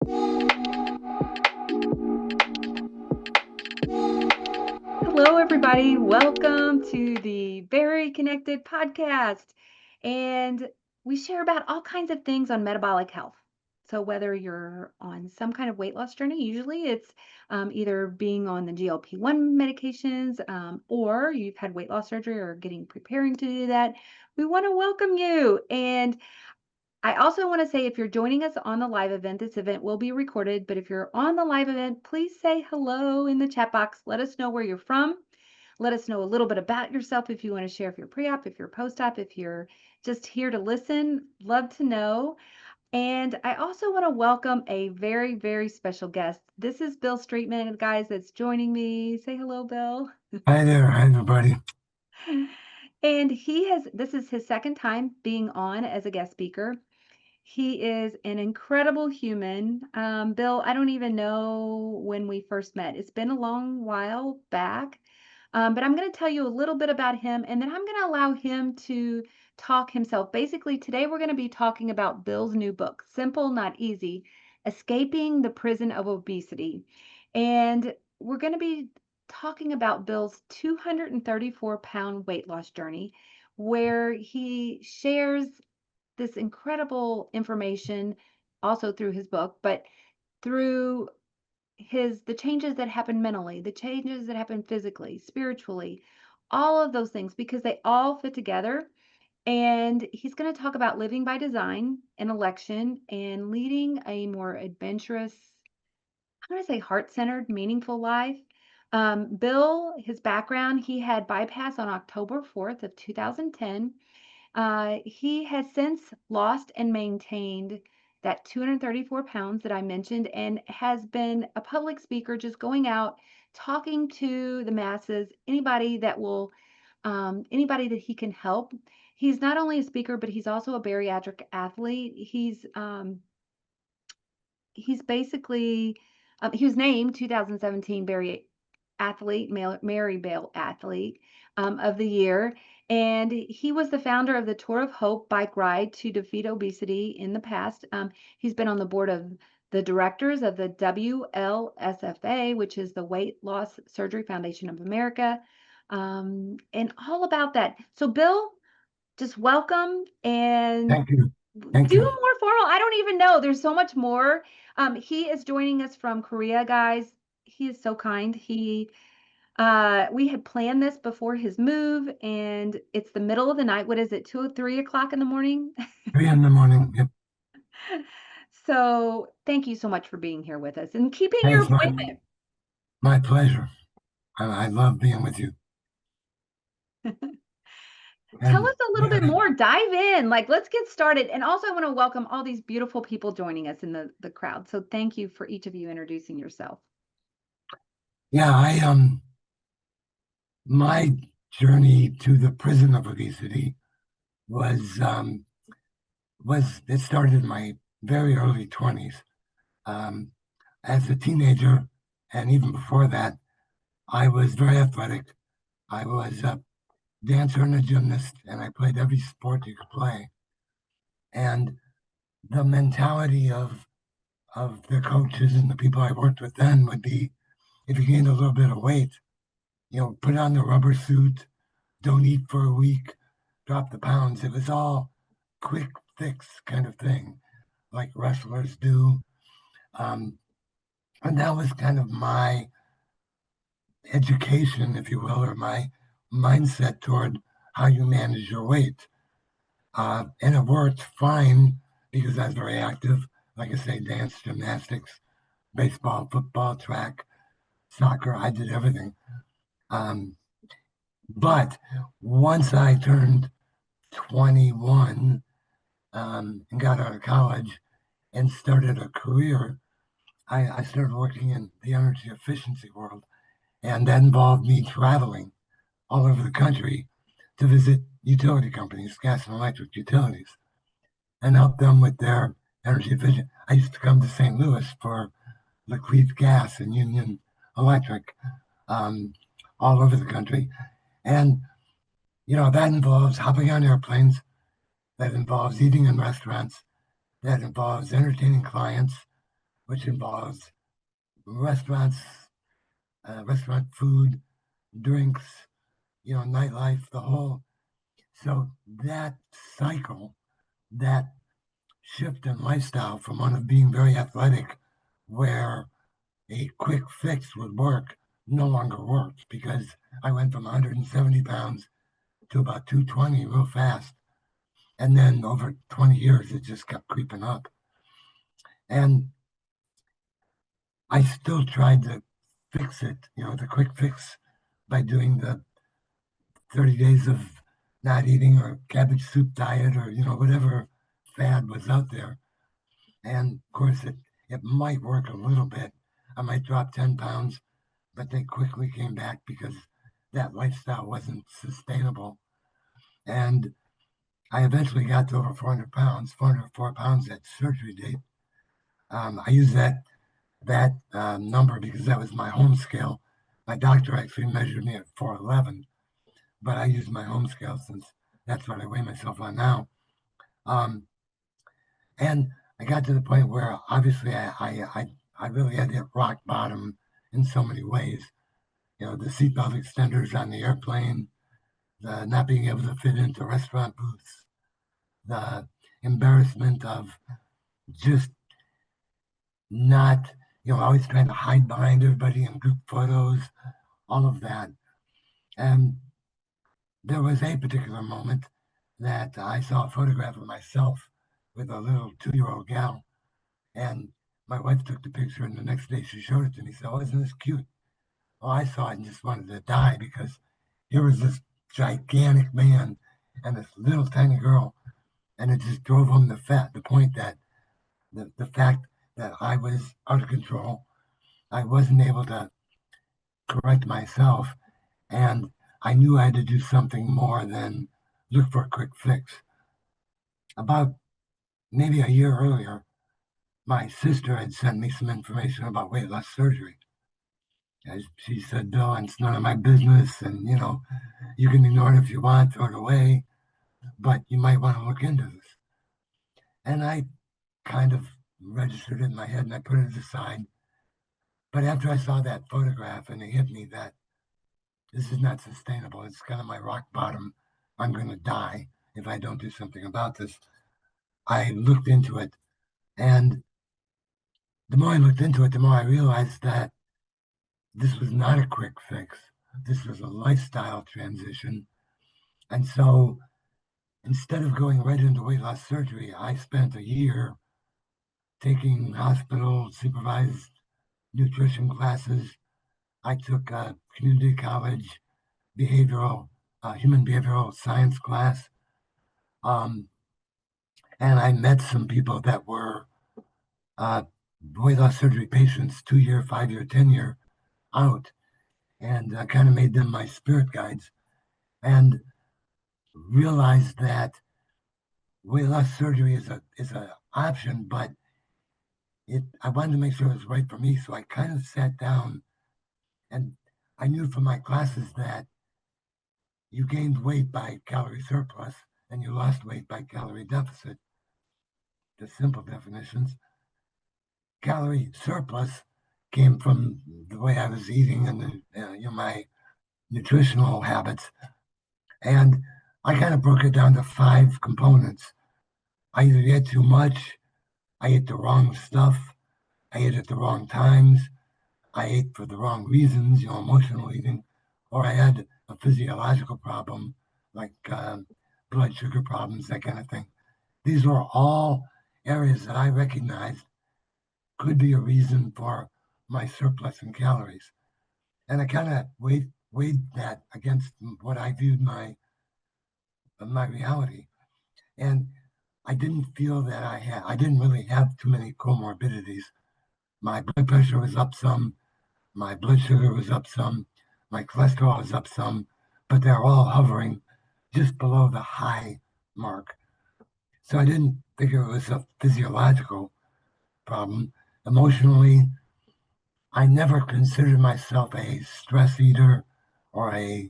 Hello, everybody. Welcome to the Very Connected podcast. And we share about all kinds of things on metabolic health. So, whether you're on some kind of weight loss journey, usually it's either being on the GLP-1 medications or you've had weight loss surgery or preparing to do that, we want to welcome you. And I also want to say if you're joining us on the live event, this event will be recorded. But if you're on the live event, please say hello in the chat box. Let us know where you're from. Let us know a little bit about yourself if you want to share if you're pre-op, if you're post-op, if you're just here to listen. Love to know. And I also want to welcome a very, very special guest. This is Bill Streetman, guys, that's joining me. Say hello, Bill. Hi there, hi everybody. And this is his second time being on as a guest speaker. He is an incredible human. Bill, I don't even know when we first met. It's been a long while back. But I'm going to tell you a little bit about him, and then I'm going to allow him to talk himself. Basically, today we're going to be talking about Bill's new book, Simple, Not Easy, Escaping the Prison of Obesity. And we're going to be talking about Bill's 234-pound weight loss journey, where he shares this incredible information also through his book, but through the changes that happen mentally, the changes that happen physically, spiritually, all of those things, because they all fit together. And he's going to talk about living by design and election and leading a more adventurous, I'm going to say heart-centered, meaningful life. Bill, his background, he had bypass on October 4th of 2010. He has since lost and maintained that 234 pounds that I mentioned and has been a public speaker, just going out, talking to the masses, anybody that he can help. He's not only a speaker, but he's also a bariatric athlete. He's basically, he was named 2017 BariAthlete, Male BariAthlete of the year. And he was the founder of the Tour of Hope bike ride to defeat obesity in the past. He's been on the board of the directors of the WLSFA, which is the Weight Loss Surgery Foundation of America, and all about that. So, Bill, just welcome and Thank you. Thank do you. more formal. I don't even know. There's so much more. He is joining us from Korea, guys. He is so kind. We had planned this before his move, and it's the middle of the night. What is it, 2 or 3 o'clock in the morning? 3 in the morning. Yep. So thank you so much for being here with us and keeping Hey, your it's appointment. my pleasure. I love being with you. Tell And us a little bit more. Dive in. Like, let's get started. And also, I want to welcome all these beautiful people joining us in the crowd. So thank you for each of you introducing yourself. yeah, my journey to the prison of obesity was it started in my very early 20s. Um, as a teenager, and even before that, I was very athletic. I was a dancer and a gymnast, and I played every sport you could play. And the mentality of the coaches and the people I worked with then would be, if you gained a little bit of weight, put on the rubber suit, don't eat for a week, drop the pounds. It was all quick fix kind of thing, like wrestlers do. Um, and that was kind of my education, if you will, or my mindset toward how you manage your weight. And it worked fine because I was very active. Like I say, dance, gymnastics, baseball, football, track, soccer. I did everything. Um, but once I turned 21 and got out of college and started a career, I started working in the energy efficiency world. And that involved me traveling all over the country to visit utility companies, gas and electric utilities, and help them with their energy efficiency. I used to come to St. Louis for Liquid Gas and Union Electric, um, all over the country. And, that involves hopping on airplanes, that involves eating in restaurants, that involves entertaining clients, which involves restaurants, restaurant food, drinks, nightlife, the whole. So that cycle, that shift in lifestyle from one of being very athletic, where a quick fix would work, no longer worked because I went from 170 pounds to about 220 real fast. And then over 20 years, it just kept creeping up. And I still tried to fix it, the quick fix by doing the 30 days of not eating or cabbage soup diet or, whatever fad was out there. And of course, it might work a little bit. I might drop 10 pounds, but they quickly came back because that lifestyle wasn't sustainable. And I eventually got to over 400 pounds, 404 pounds at surgery date. I use that number because that was my home scale. My doctor actually measured me at 411, but I use my home scale since that's what I weigh myself on now. Um, and I got to the point where obviously I really had hit rock bottom in so many ways. The seatbelt extenders on the airplane, the not being able to fit into restaurant booths, the embarrassment of just not, always trying to hide behind everybody in group photos, all of that. And there was a particular moment that I saw a photograph of myself with a little 2-year-old gal. And my wife took the picture, and the next day she showed it to me. Said, "Oh, isn't this cute?" Well, I saw it and just wanted to die because here was this gigantic man and this little tiny girl, and it just drove home the point that the fact that I was out of control, I wasn't able to correct myself, and I knew I had to do something more than look for a quick fix. About maybe a year earlier, my sister had sent me some information about weight loss surgery. As she said, "Bill, it's none of my business, and you can ignore it if you want, throw it away, but you might want to look into this." And I kind of registered it in my head and I put it aside. But after I saw that photograph and it hit me that this is not sustainable, it's kind of my rock bottom. I'm going to die if I don't do something about this. I looked into it, and the more I looked into it, the more I realized that this was not a quick fix. This was a lifestyle transition. And so instead of going right into weight loss surgery, I spent a year taking hospital supervised nutrition classes. I took a community college human behavioral science class. Um, and I met some people that were uh, weight loss surgery patients, 2-year, 5-year, 10-year out, and kind of made them my spirit guides, and realized that weight loss surgery is a option, but I wanted to make sure it was right for me. So I kind of sat down, and I knew from my classes that you gained weight by calorie surplus and you lost weight by calorie deficit. The simple definitions. Calorie surplus came from the way I was eating and my nutritional habits. And I kind of broke it down to 5 components. I either ate too much, I ate the wrong stuff, I ate at the wrong times, I ate for the wrong reasons, emotional eating, or I had a physiological problem like blood sugar problems, that kind of thing. These were all areas that I recognized could be a reason for my surplus in calories. And I kind of weighed that against what I viewed my reality. And I didn't feel that I didn't really have too many comorbidities. My blood pressure was up some, my blood sugar was up some, my cholesterol was up some, but they're all hovering just below the high mark. So I didn't think it was a physiological problem. Emotionally, I never considered myself a stress eater or a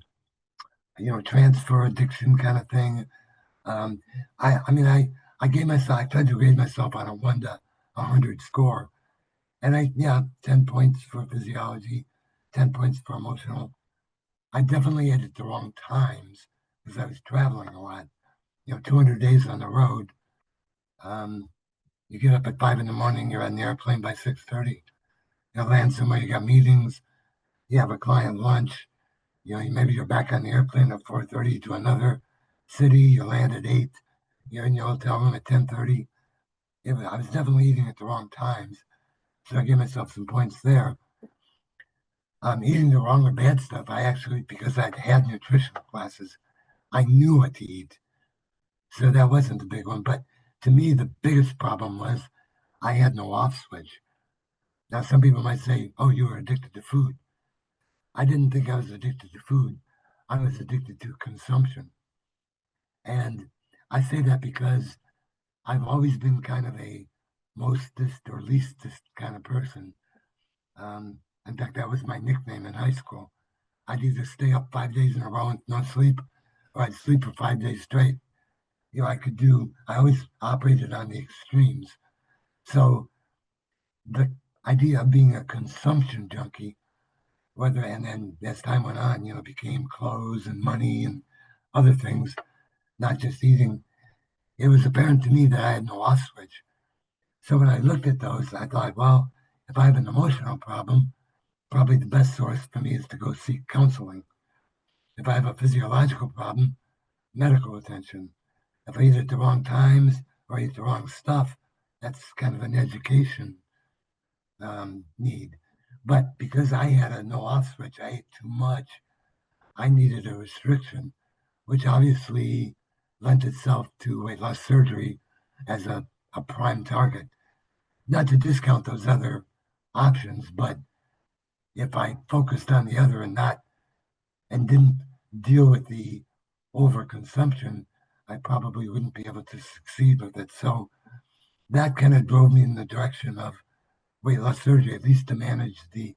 transfer addiction kind of thing. Um, I mean I gave myself I tried to grade myself on a 1 to 100 score, And 10 points for physiology, 10 points for emotional. I definitely ate at the wrong times because I was traveling a lot. 200 days on the road. Um, you get up at 5 in the morning, you're on the airplane by 6:30. You land somewhere, you got meetings, you have a client lunch. Maybe you're back on the airplane at 4:30 to another city. You land at 8. You're in your hotel room at 10:30. I was definitely eating at the wrong times, so I gave myself some points there. Eating the wrong or bad stuff, I actually, because I'd had nutritional classes, I knew what to eat. So that wasn't the big one. But to me, the biggest problem was I had no off switch. Now, some people might say, oh, you were addicted to food. I didn't think I was addicted to food. I was addicted to consumption. And I say that because I've always been kind of a mostest or leastest kind of person. In fact, that was my nickname in high school. I'd either stay up 5 days in a row and not sleep, or I'd sleep for 5 days straight. I always operated on the extremes. So the idea of being a consumption junkie, and then as time went on, became clothes and money and other things, not just eating, it was apparent to me that I had no off switch. So when I looked at those, I thought, well, if I have an emotional problem, probably the best source for me is to go seek counseling. If I have a physiological problem, medical attention. If I eat at the wrong times or eat the wrong stuff, that's kind of an education need. But because I had a no off switch, I ate too much. I needed a restriction, which obviously lent itself to weight loss surgery as a prime target. Not to discount those other options, but if I focused on the other and didn't deal with the overconsumption, I probably wouldn't be able to succeed with it. So that kind of drove me in the direction of weight loss surgery, at least to manage the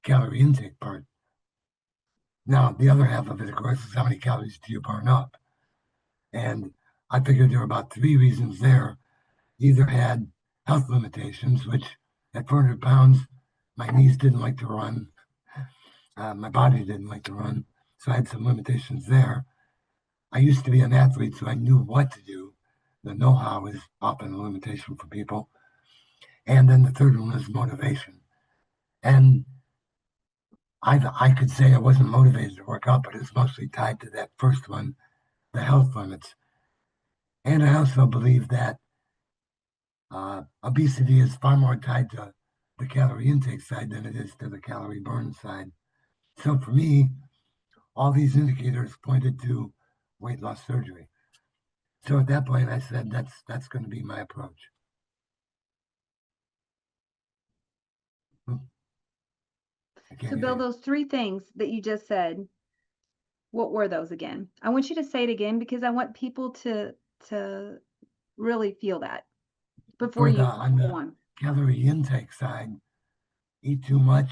calorie intake part. Now, the other half of it, of course, is how many calories do you burn up? And I figured there were about three reasons there. Either had health limitations, which at 400 pounds, my knees didn't like to run, my body didn't like to run, so I had some limitations there. I used to be an athlete, so I knew what to do. The know-how is often a limitation for people. And then the third one is motivation. And I could say I wasn't motivated to work out, but it's mostly tied to that first one, the health limits. And I also believe that obesity is far more tied to the calorie intake side than it is to the calorie burn side. So for me, all these indicators pointed to weight loss surgery. So at that point, I said that's going to be my approach. I can't So, hear Bill, you. those three things that you just said, what were those again? I want you to say it again because I want people to really feel that before For the you on go the on. calorie intake side, eat too much,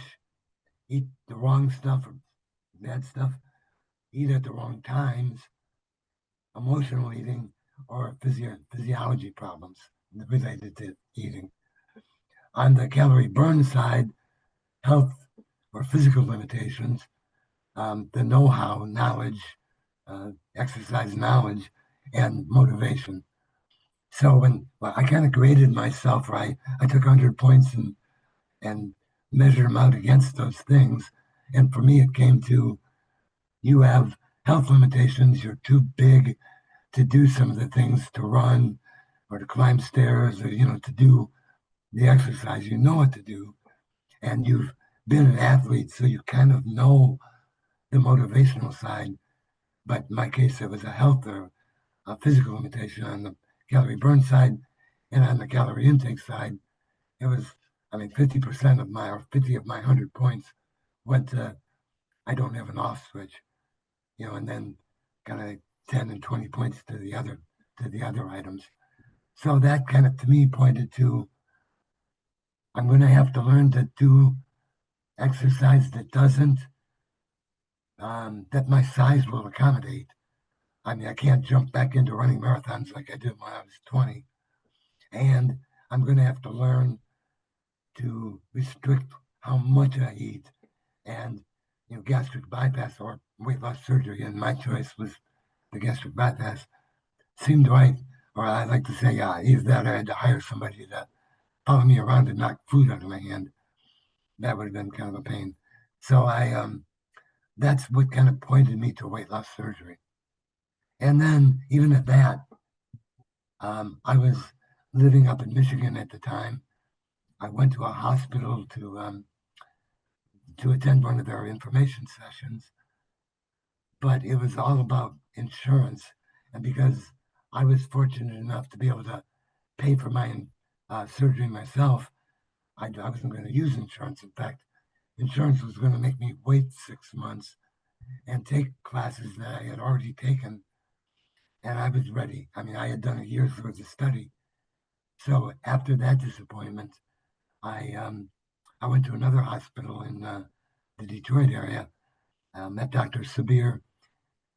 eat the wrong stuff or bad stuff, eat at the wrong times, emotional eating, or physiology problems related to eating. On the calorie burn side, health or physical limitations, the know-how, knowledge, exercise knowledge, and motivation. So well, I kind of graded myself right, I took 100 points and measured them out against those things. And for me, it came to you have health limitations. You're too big to do some of the things to run or to climb stairs or, to do the exercise. You know what to do. And you've been an athlete, so you kind of know the motivational side. But in my case, it was a health or a physical limitation on the calorie burn side. And on the calorie intake side, it was, 50% of my, or 50 of my 100 points went to, I don't have an off switch, and then kind of 10 and 20 points to the other items. So that kind of to me pointed to I'm going to have to learn to do exercise that my size will accommodate. I can't jump back into running marathons like I did when I was 20. And I'm going to have to learn to restrict how much I eat, and gastric bypass or weight loss surgery, and my choice was the gastric bypass. Seemed right, or I like to say, either that or I had to hire somebody to follow me around and knock food out of my hand. That would have been kind of a pain. So that's what kind of pointed me to weight loss surgery. And then even at that, I was living up in Michigan at the time. I went to a hospital to attend one of their information sessions, but it was all about insurance. And because I was fortunate enough to be able to pay for my surgery myself, I wasn't going to use insurance. In fact, insurance was going to make me wait 6 months and take classes that I had already taken, and I was ready. I mean, I had done a year's worth of study. So after that disappointment, I went to another hospital in the Detroit area. Met Dr. Sabir.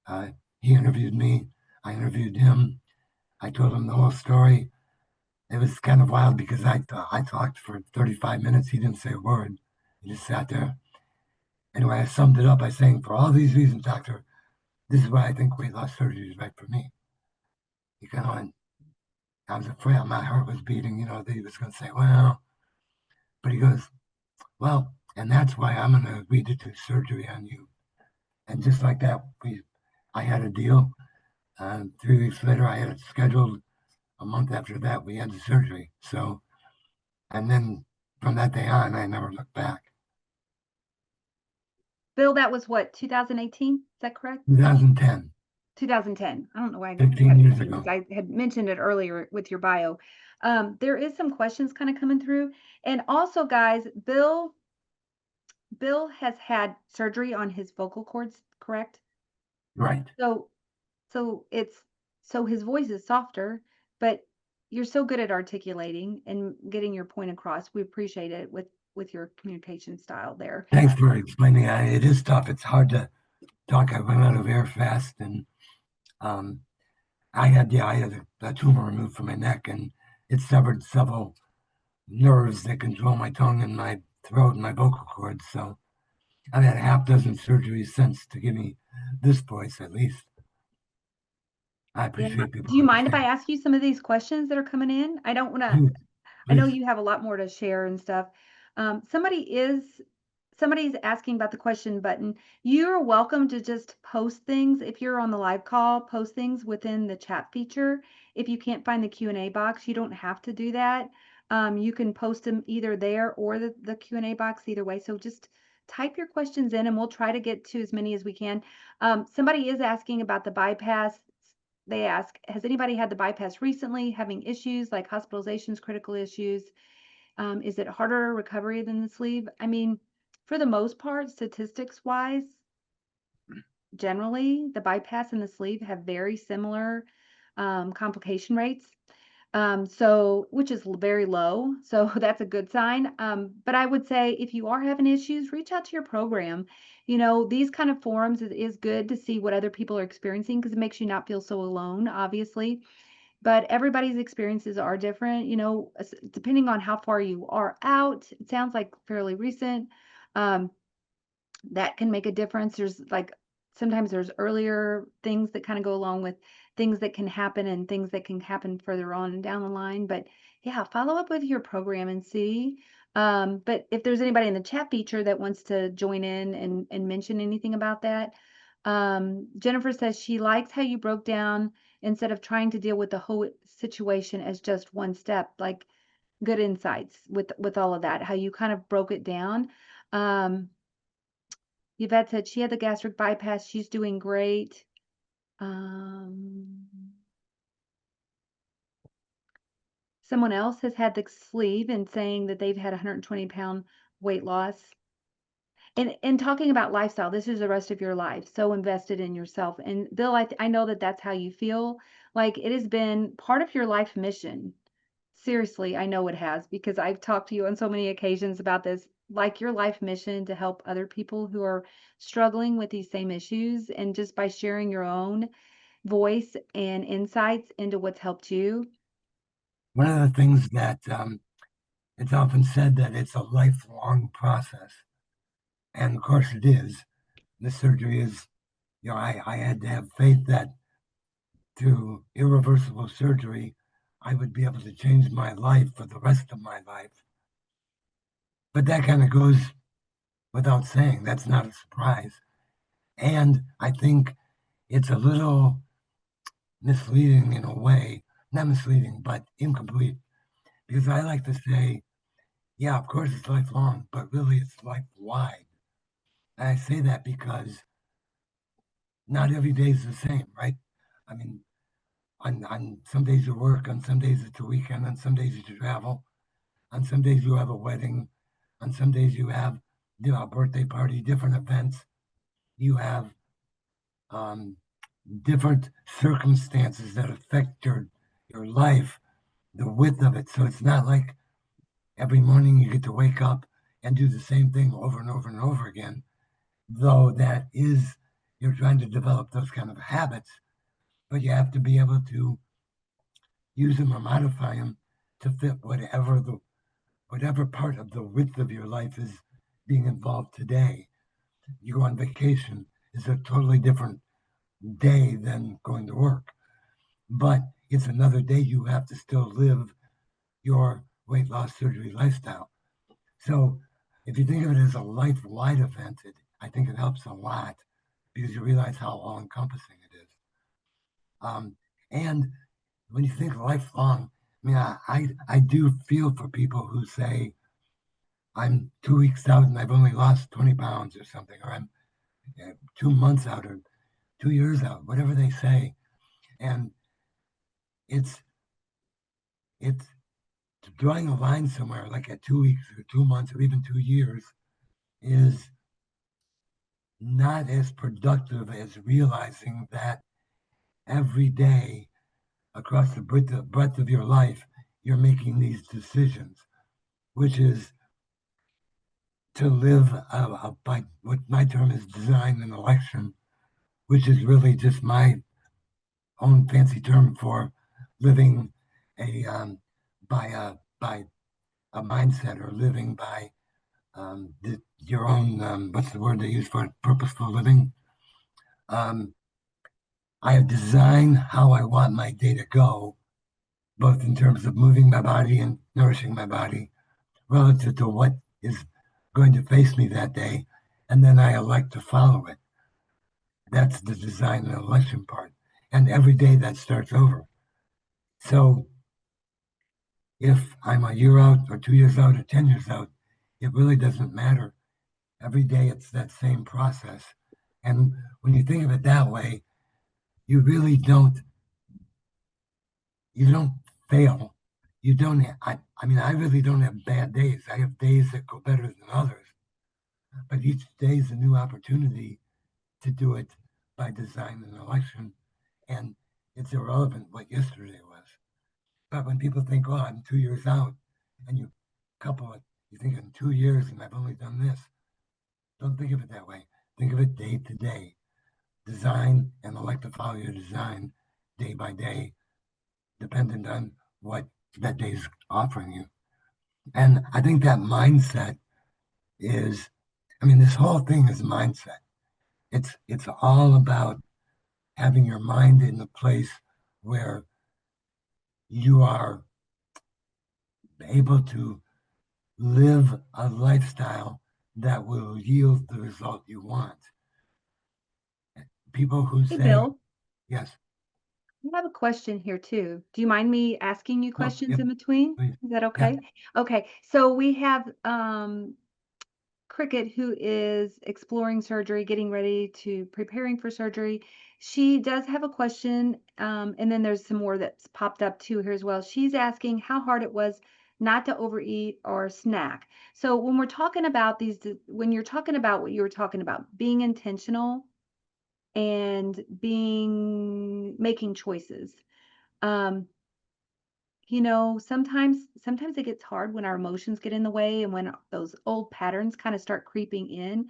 Uh, he interviewed me. I interviewed him. I told him the whole story. It was kind of wild because I talked for 35 minutes. He didn't say a word. He just sat there. Anyway, I summed it up by saying, for all these reasons, doctor, this is why I think weight loss surgery is right for me. He kind of went, I was afraid my heart was beating, that he was going to say, well, but he goes, well, and that's why I'm going to agree to do surgery on you. And just like that, I had a deal. 3 weeks later, I had it scheduled. A month after that, we had the surgery. So, and then from that day on, I never looked back. Bill, that was what, 2018? Is that correct? 2010, 2010. I don't know why I got 15 years 18 because ago. I had mentioned it earlier with your bio. There is some questions kind of coming through. And also, guys, Bill has had surgery on his vocal cords, correct? Right. So so it's so his voice is softer, but you're so good at articulating and getting your point across. We appreciate it with your communication style there. Thanks for explaining that. It is tough. It's hard to talk. I run out of air fast, and um, I had a tumor removed from my neck, and it severed several nerves that control my tongue and my throat and my vocal cords. So I've had a half dozen surgeries since to give me this voice, at least. I Yeah. appreciate people Do you mind if I understand. ask you some of these questions that are coming in? I don't wanna Please, I know please. you have a lot more to share and stuff. Somebody's asking about the question button. You're welcome to just post things if you're on the live call, post things within the chat feature. If you can't find the Q&A box, you don't have to do that. You can post them either there or the Q&A box, either way. So just type your questions in and we'll try to get to as many as we can. Somebody is asking about the bypass. They ask, has anybody had the bypass recently, having issues like hospitalizations, critical issues? Is it harder recovery than the sleeve? I mean, for the most part, statistics wise, generally, the bypass and the sleeve have very similar complication rates. So, which is very low. So that's a good sign. But I would say if you are having issues, reach out to your program. These kind of forums is good to see what other people are experiencing because it makes you not feel so alone, obviously. But everybody's experiences are different, depending on how far you are out. It sounds like fairly recent. Um, that can make a difference. There's like sometimes there's earlier things that kind of go along with things that can happen and things that can happen further on and down the line. But yeah, follow up with your program and see. But if there's anybody in the chat feature that wants to join in and mention anything about that, Jennifer says she likes how you broke down instead of trying to deal with the whole situation as just one step, like good insights with all of that, how you kind of broke it down. Um, Yvette said she had the gastric bypass. She's doing great. Um, Someone else has had the sleeve and saying that they've had 120-pound weight loss. And talking about lifestyle, this is the rest of your life. So invested in yourself. And Bill, I know that that's how you feel. Like it has been part of your life mission. Seriously, I know it has because I've talked to you on so many occasions about this, like your life mission to help other people who are struggling with these same issues. And just by sharing your own voice and insights into what's helped you. One of the things that it's often said that it's a lifelong process. And of course it is. The surgery is, I had to have faith that through irreversible surgery, I would be able to change my life for the rest of my life. But that kind of goes without saying. That's not a surprise. And I think it's a little misleading in a way, not misleading, but incomplete. Because I like to say, yeah, of course it's lifelong, but really it's life wide. And I say that because not every day is the same, right? I mean, on some days you work, on some days it's a weekend, on some days you travel, on some days you have a wedding, on some days you have a birthday party, different events. You have um, different circumstances that affect your life, the width of it. So it's not like every morning you get to wake up and do the same thing over and over and over again. Though that is, you're trying to develop those kind of habits, but you have to be able to use them or modify them to fit whatever part of the width of your life is being involved today. You go on vacation is a totally different day than going to work, but it's another day you have to still live your weight loss surgery lifestyle. So if you think of it as a life wide event, I think it helps a lot because you realize how all encompassing it is. And when you think lifelong, I mean, I do feel for people who say, I'm 2 weeks out and I've only lost 20 pounds or something, or I'm 2 months out or 2 years out, whatever they say. And it's, it's drawing a line somewhere like at 2 weeks or 2 months or even 2 years is not as productive as realizing that every day across the breadth of your life, you're making these decisions, which is to live by what my term is design and election, which is really just my own fancy term for living a by a mindset or living by your own what's the word they use for it? Purposeful living. Um, I design how I want my day to go, both in terms of moving my body and nourishing my body relative to what is going to face me that day, and then I elect to follow it. That's the design and election part. And every day that starts over. So if I'm a year out or 2 years out or 10 years out, it really doesn't matter. Every day it's that same process. And when you think of it that way, you really you don't fail. You don't, I mean, I really don't have bad days. I have days that go better than others, but each day is a new opportunity to do it by design and election. And it's irrelevant what yesterday was. But when people think, oh, I'm 2 years out, and you couple it, you think in 2 years and I've only done this. Don't think of it that way. Think of it day to day. Design and elect to follow your design day by day, dependent on what that day is offering you. And I think that mindset is, I mean, this whole thing is mindset. It's all about having your mind in a place where you are able to live a lifestyle that will yield the result you want. People who Hey, say, Bill, yes, I have a question here too. Do you mind me asking you no, questions yep, in between? please, Is that yeah, okay? Okay. So we have Cricket, who is exploring surgery, getting ready to preparing for surgery. She does have a question, and then there's some more that's popped up too here as well. She's asking how hard it was not to overeat or snack. So when we're talking about when you're talking about what you were talking about, being intentional and being making choices. Um, sometimes it gets hard when our emotions get in the way and when those old patterns kind of start creeping in.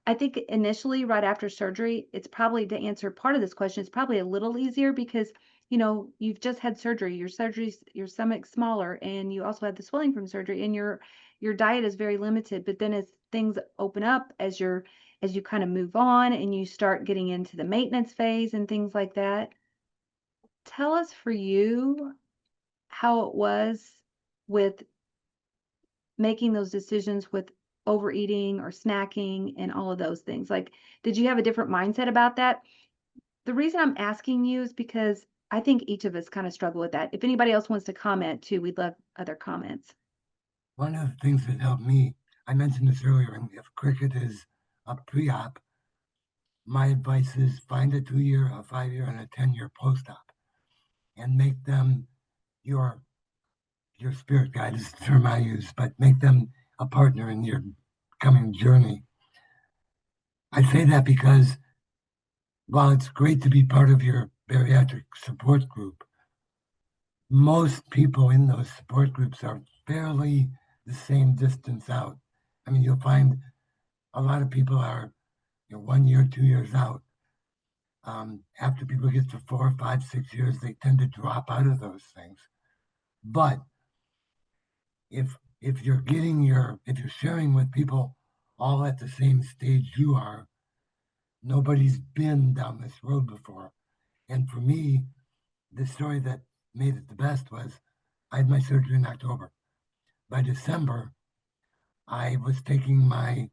I think initially, right after surgery, it's probably to answer part of this question, it's probably a little easier because you've just had surgery, your stomach's smaller, and you also had the swelling from surgery, and your diet is very limited. But then as things open up, as you kind of move on and you start getting into the maintenance phase and things like that, tell us for you how it was with making those decisions with overeating or snacking and all of those things. Like, did you have a different mindset about that? The reason I'm asking you is because I think each of us kind of struggle with that. If anybody else wants to comment too, we'd love other comments. One of the things that helped me, I mentioned this earlier, and if cricket is a pre-op, my advice is find a 2-year, a 5-year, and a 10-year post-op, and make them your your spirit guide is the term I use, but make them a partner in your coming journey. I say that because while it's great to be part of your bariatric support group, most people in those support groups are fairly the same distance out. I mean, you'll find a lot of people are 1 year, 2 years out. After people get to 4, 5, 6 years, they tend to drop out of those things. But if you're sharing with people all at the same stage you are, nobody's been down this road before. And for me, the story that made it the best was I had my surgery in October. By December, I was taking my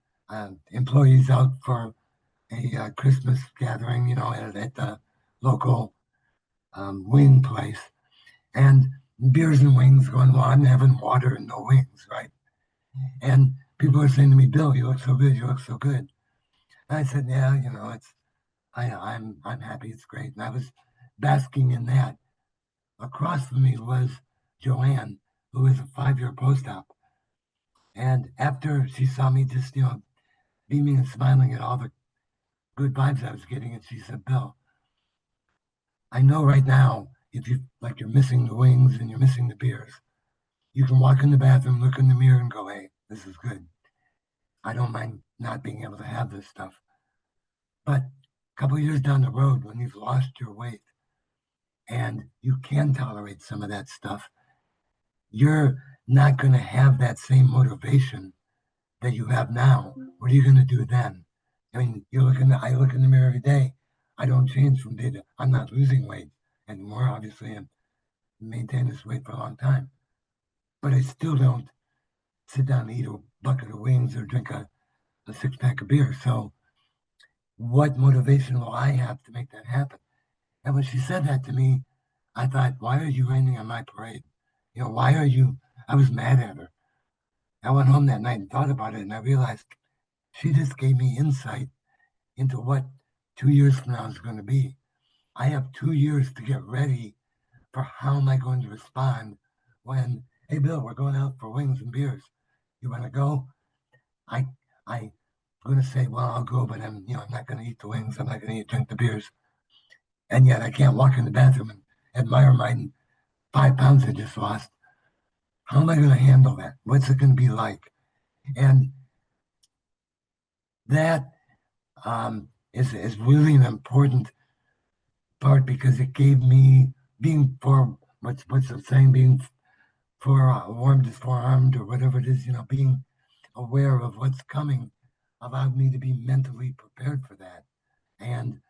employees out for a Christmas gathering, at the local wing place, and beers and wings going, well, I'm having water and no wings, right? And people are saying to me, Bill, you look so good, you look so good. And I said, yeah, I'm happy, it's great. And I was basking in that. Across from me was Joanne, who was a 5-year post-op. And after she saw me just, beaming and smiling at all the good vibes I was getting, and she said, Bill, I know right now if you're missing the wings and you're missing the beers, you can walk in the bathroom, look in the mirror, and go, hey, this is good. I don't mind not being able to have this stuff. But a couple of years down the road, when you've lost your weight and you can tolerate some of that stuff, you're not going to have that same motivation that you have now. What are you going to do then? I mean, I look in the mirror every day. I don't change from day to, I'm not losing weight anymore. Obviously, I've maintained this weight for a long time, but I still don't sit down and eat a bucket of wings or drink a 6-pack of beer. So what motivation will I have to make that happen? And when she said that to me, I thought, why are you raining on my parade? Why are you? I was mad at her. I went home that night and thought about it, and I realized she just gave me insight into what 2 years from now is going to be. I have 2 years to get ready for how am I going to respond when, hey, Bill, we're going out for wings and beers. You want to go? I'm going to say, well, I'll go, but I'm not going to eat the wings. I'm not going to drink the beers. And yet I can't walk in the bathroom and admire my 5 pounds I just lost. How am I going to handle that? What's it going to be like? And that is really an important part because it gave me being for what's the saying, being forewarned is forearmed or whatever it is, being aware of what's coming allowed me to be mentally prepared for that. And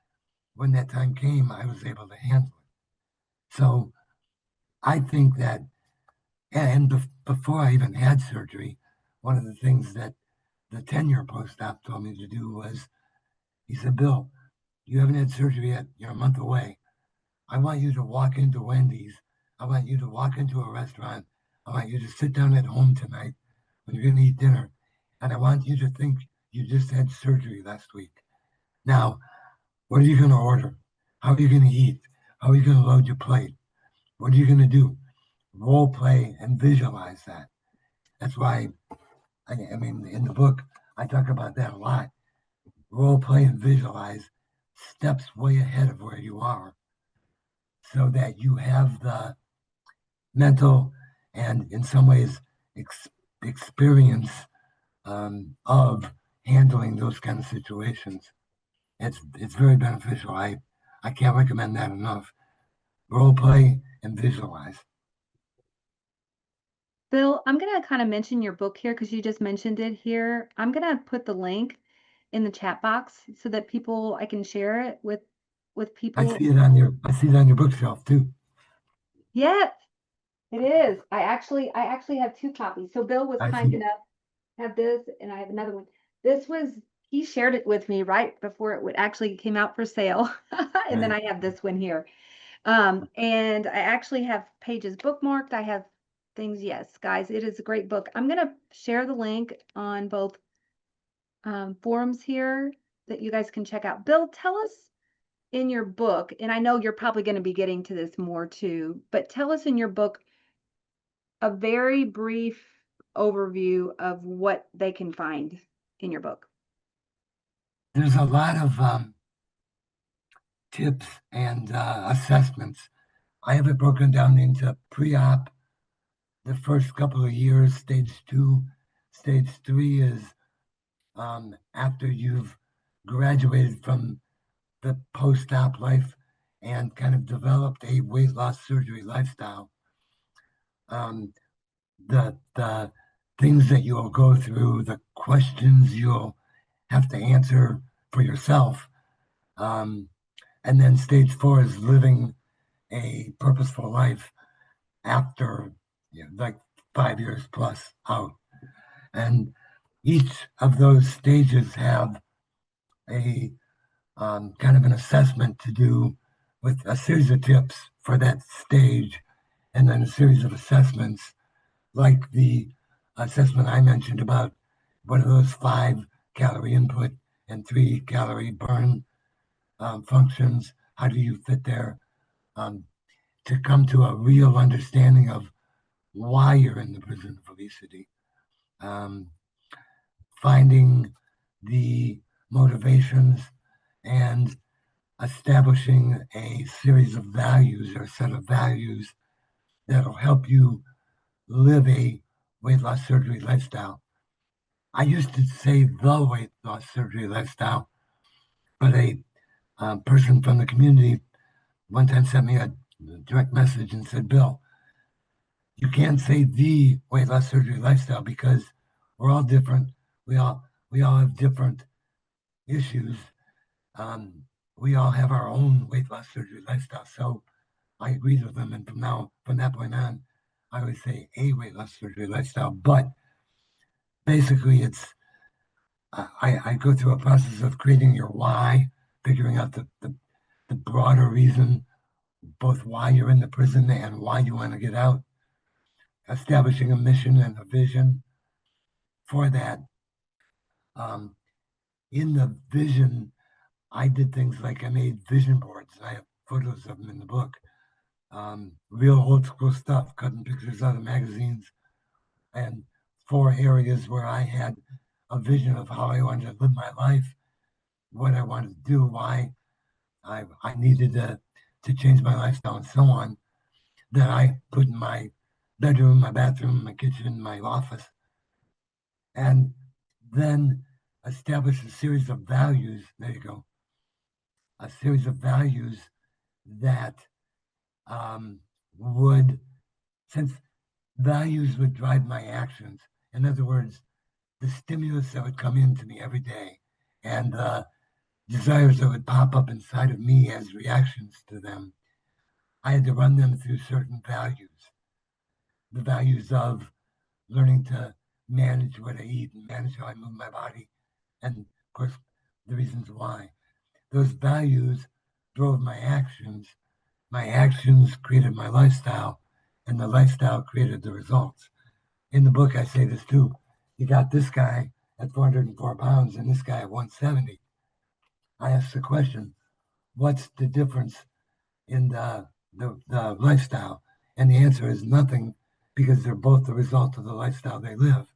when that time came, I was able to handle it. So I think that, and before I even had surgery, one of the things that the 10-year post-op told me to do was, he said, Bill, you haven't had surgery yet, you're a month away. I want you to walk into Wendy's. I want you to walk into a restaurant. I want you to sit down at home tonight when you're going to eat dinner. And I want you to think you just had surgery last week. Now, what are you going to order? How are you going to eat? How are you going to load your plate? What are you going to do? Role play and visualize that. That's why, I mean, in the book, I talk about that a lot. Role play and visualize steps way ahead of where you are so that you have the mental and, in some ways, experience of handling those kind of situations. It's very beneficial. I can't recommend that enough. role play, and visualize. Bill, I'm going to kind of mention your book here because you just mentioned it here. I'm going to put the link in the chat box so that people I can share it with people. I see it on your bookshelf too. Yes, it is. I actually have two copies. So Bill was I kind see. enough to have this, and I have another one. This was he shared it with me right before it would actually came out for sale, and then Right. I have this one here. And I actually have pages bookmarked. I have things. Yes, guys, it is a great book. I'm gonna share the link on both forums here that you guys can check out. Bill, tell us in your book, and I know you're probably going to be getting to this more too, but tell us in your book a very brief overview of what they can find in your book. There's a lot of tips and assessments. I have it broken down into pre-op, the first couple of years, stage 2. Stage 3 is after you've graduated from the post-op life and kind of developed a weight loss surgery lifestyle. Um, the things that you'll go through, the questions you'll have to answer for yourself. Um, and then stage 4 is living a purposeful life after, like 5 years plus out. And each of those stages have a kind of an assessment to do with a series of tips for that stage, and then a series of assessments like the assessment I mentioned about what are those 5 calorie input and 3 calorie burn functions. How do you fit there? Um, to come to a real understanding of why you're in the prison of obesity, um, finding the motivations, and establishing a series of values or a set of values that'll help you live a weight loss surgery lifestyle. I used to say the weight loss surgery lifestyle, but a person from the community one time sent me a direct message and said, Bill, you can't say the weight loss surgery lifestyle because we're all different. We all have different issues. Um, we all have our own weight loss surgery lifestyle. So I agreed with them, and from that point on, I always say a weight loss surgery lifestyle. But basically, it's I go through a process of creating your why, figuring out the broader reason, both why you're in the prison and why you want to get out, establishing a mission and a vision for that. Um, in the vision, I did things like I made vision boards. I have photos of them in the book. Real old school stuff, cutting pictures out of magazines, and 4 areas where I had a vision of how I wanted to live my life, what I wanted to do, why I needed to change my lifestyle, and so on, that I put in my bedroom, my bathroom, my kitchen, my office, and then establish a series of values. There you go. A series of values that um, would, since values would drive my actions. In other words, the stimulus that would come into me every day and desires that would pop up inside of me as reactions to them, I had to run them through certain values. The values of learning to manage what I eat and manage how I move my body, and of course, the reasons why. Those values drove my actions. My actions created my lifestyle, and the lifestyle created the results. In the book, I say this too. You got this guy at 404 pounds and this guy at 170. I ask the question, what's the difference in the lifestyle? And the answer is nothing because they're both the result of the lifestyle they live.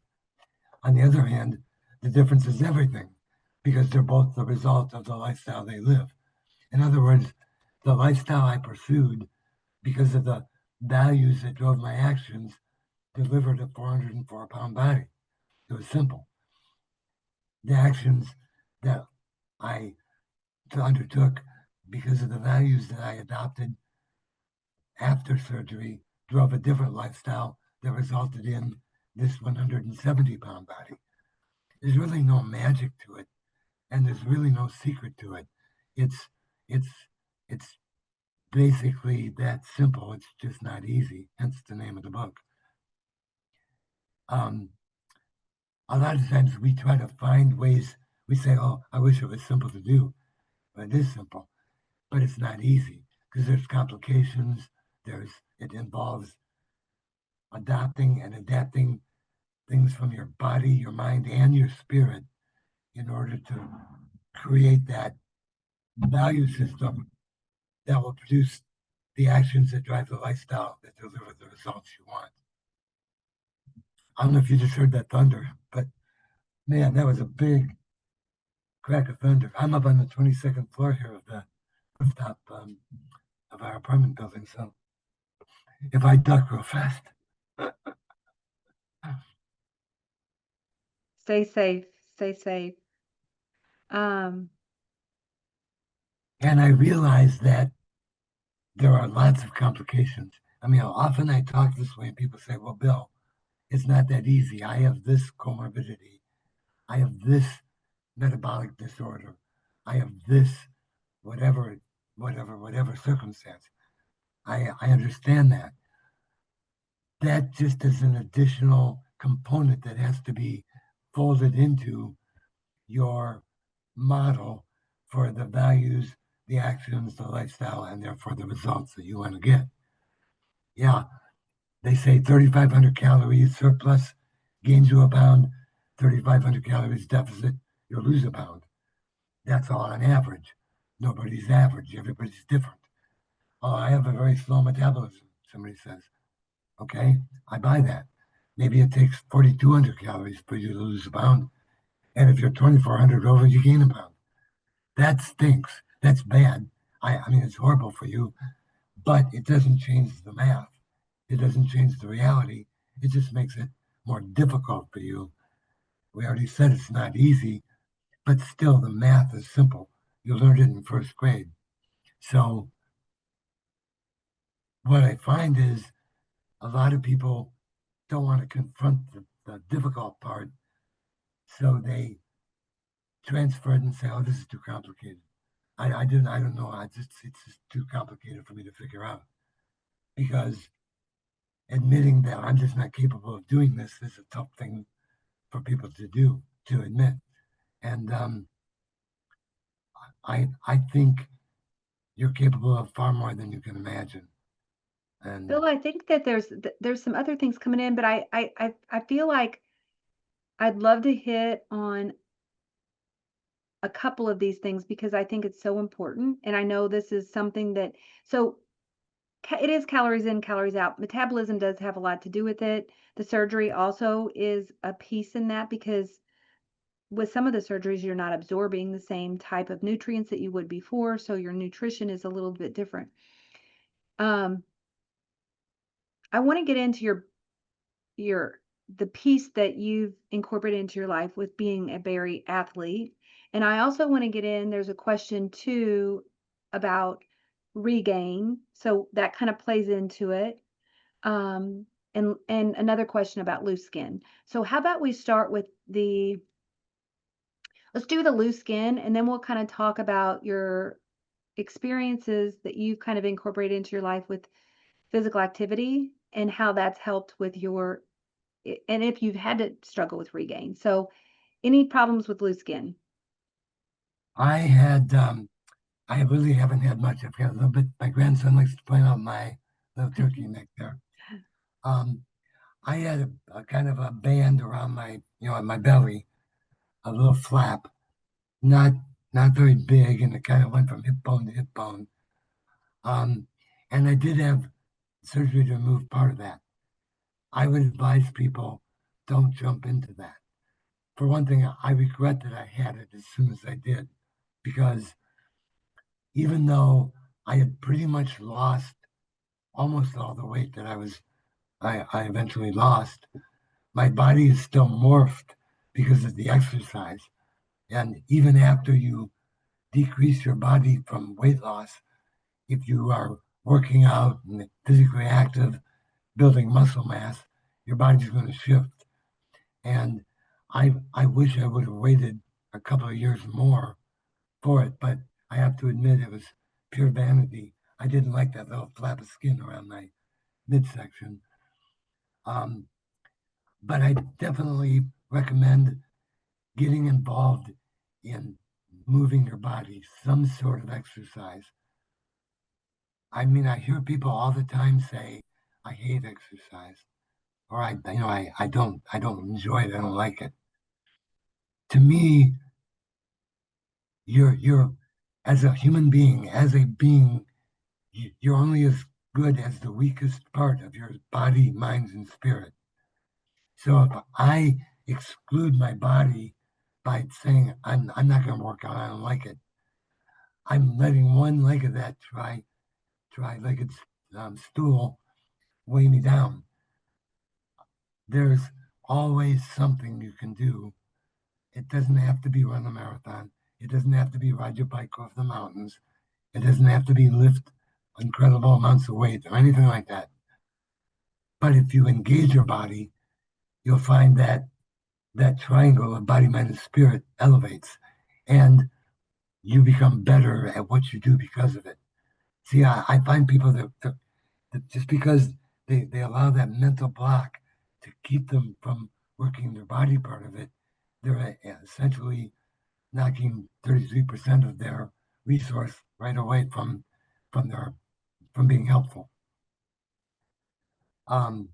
On the other hand, the difference is everything because they're both the result of the lifestyle they live. In other words, the lifestyle I pursued because of the values that drove my actions delivered a 404-pound body. It was simple. The actions that I undertook because of the values that I adopted after surgery, drove a different lifestyle that resulted in this 170-pound body. There's really no magic to it, and there's really no secret to it. It's it's it's basically that simple. It's just not easy. Hence the name of the book. Um, a lot of times we try to find ways. We say, "Oh, I wish it was simple to do," but it is simple. But it's not easy because there's complications. It involves adopting and adapting things from your body, your mind, and your spirit in order to create that value system that will produce the actions that drive the lifestyle that deliver the results you want. I don't know if you just heard that thunder, but man, that was a big crack of thunder. I'm up on the 22nd floor here of the rooftop of our apartment building, so if I duck real fast. Stay safe. Stay safe. Um, And I realized that there are lots of complications. I mean, often I talk this way and people say, well, Bill, it's not that easy. I have this comorbidity. I have this metabolic disorder. I have this, whatever circumstance. I understand that. That just is an additional component that has to be folded into your model for the values, the actions, the lifestyle, and therefore the results that you want to get. Yeah, they say 3,500 calories surplus gains you a pound, 3,500 calories deficit, you'll lose a pound. That's all on average. Nobody's average. Everybody's different. Oh, I have a very slow metabolism, somebody says. Okay, I buy that. Maybe it takes 4,200 calories for you to lose a pound. And if you're 2,400 over, you gain a pound. That stinks. That's bad. I mean, it's horrible for you, but it doesn't change the math. It doesn't change the reality. It just makes it more difficult for you. We already said it's not easy, but still the math is simple. You learned it in first grade. So what I find is a lot of people don't want to confront the difficult part, so they transfer it and say, "Oh, this is too complicated." I don't know. It's just too complicated for me to figure out because admitting that I'm just not capable of doing this is a tough thing for people to do to admit. And I think you're capable of far more than you can imagine. And Bill, I think that there's some other things coming in, but I feel like I'd love to hit on a couple of these things because I think it's so important, and I know this is something that so it is calories in, calories out. Metabolism does have a lot to do with it. The surgery also is a piece in that because with some of the surgeries, you're not absorbing the same type of nutrients that you would before, so your nutrition is a little bit different. Um, I want to get into your the piece that you've incorporated into your life with being a bariathlete. And I also want to get in, there's a question too about regain. So that kind of plays into it. Um, and another question about loose skin. So how about we start with let's do the loose skin and then we'll kind of talk about your experiences that you've kind of incorporated into your life with physical activity and how that's helped with your and if you've had to struggle with regain. So, any problems with loose skin? I had, I really haven't had much. I've got a little bit. My grandson likes to point out my little turkey neck there. Um, I had a kind of a band around my, at my belly, a little flap, not not very big, and it kind of went from hip bone to hip bone. Um, and I did have surgery to remove part of that. I would advise people don't jump into that. For one thing, I regret that I had it as soon as I did, because even though I had pretty much lost almost all the weight that I eventually lost, my body is still morphed because of the exercise. And even after you decrease your body from weight loss, if you are working out and physically active, building muscle mass, your body's going to shift. And I wish I would have waited a couple of years more for it, but I have to admit it was pure vanity. I didn't like that little flap of skin around my midsection. Um, but I definitely recommend getting involved in moving your body, some sort of exercise. I mean, I hear people all the time say, "I hate exercise," or I don't enjoy it. I don't like it. To me, you're as a human being, as a being, you're only as good as the weakest part of your body, mind, and spirit. So if I exclude my body by saying I'm not going to work out, I don't like it, I'm letting one leg of that tri-legged stool weigh me down. There's always something you can do. It doesn't have to be run a marathon. It doesn't have to be ride your bike off the mountains. It doesn't have to be lift incredible amounts of weight or anything like that. But if you engage your body, you'll find that that triangle of body, mind, and spirit elevates, and you become better at what you do because of it. See, I find people that just because they allow that mental block to keep them from working their body part of it, they're essentially knocking 33% of their resource right away from their from being helpful. Um,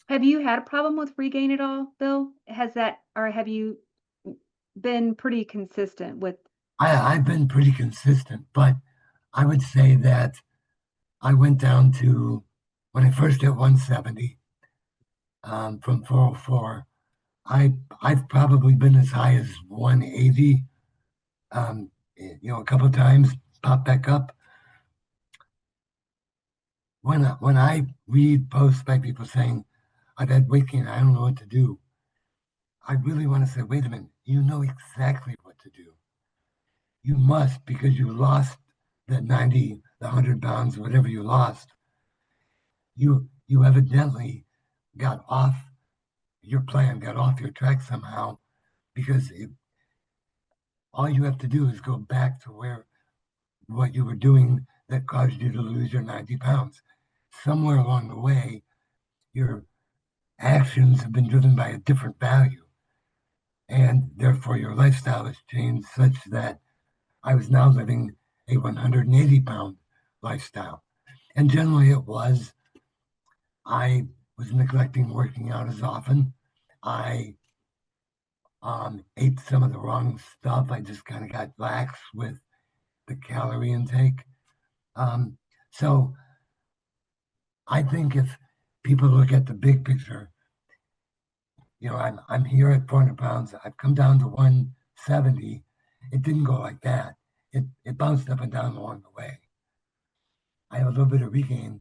Have you had a problem with regain at all, Bill? Has that or have you been pretty consistent with I've been pretty consistent, but I would say that I went down to when I first hit 170 from 404. I've probably been as high as 180. A couple of times, pop back up. When I read posts by people saying I've had weight gain, I don't know what to do. I really want to say, wait a minute, you know exactly what to do. You must because you lost that 90, the 100 pounds, whatever you lost. You evidently got off your plan, got off your track somehow because all you have to do is go back to where what you were doing that caused you to lose your 90 pounds. Somewhere along the way, your actions have been driven by a different value, and therefore your lifestyle has changed such that I was now living a 180-pound lifestyle. And generally, it was I was neglecting working out as often. I ate some of the wrong stuff. I just kind of got lax with the calorie intake. Um, so I think if people look at the big picture, I'm here at 400 pounds. I've come down to 170. It didn't go like that. It bounced up and down along the way. I have a little bit of regain.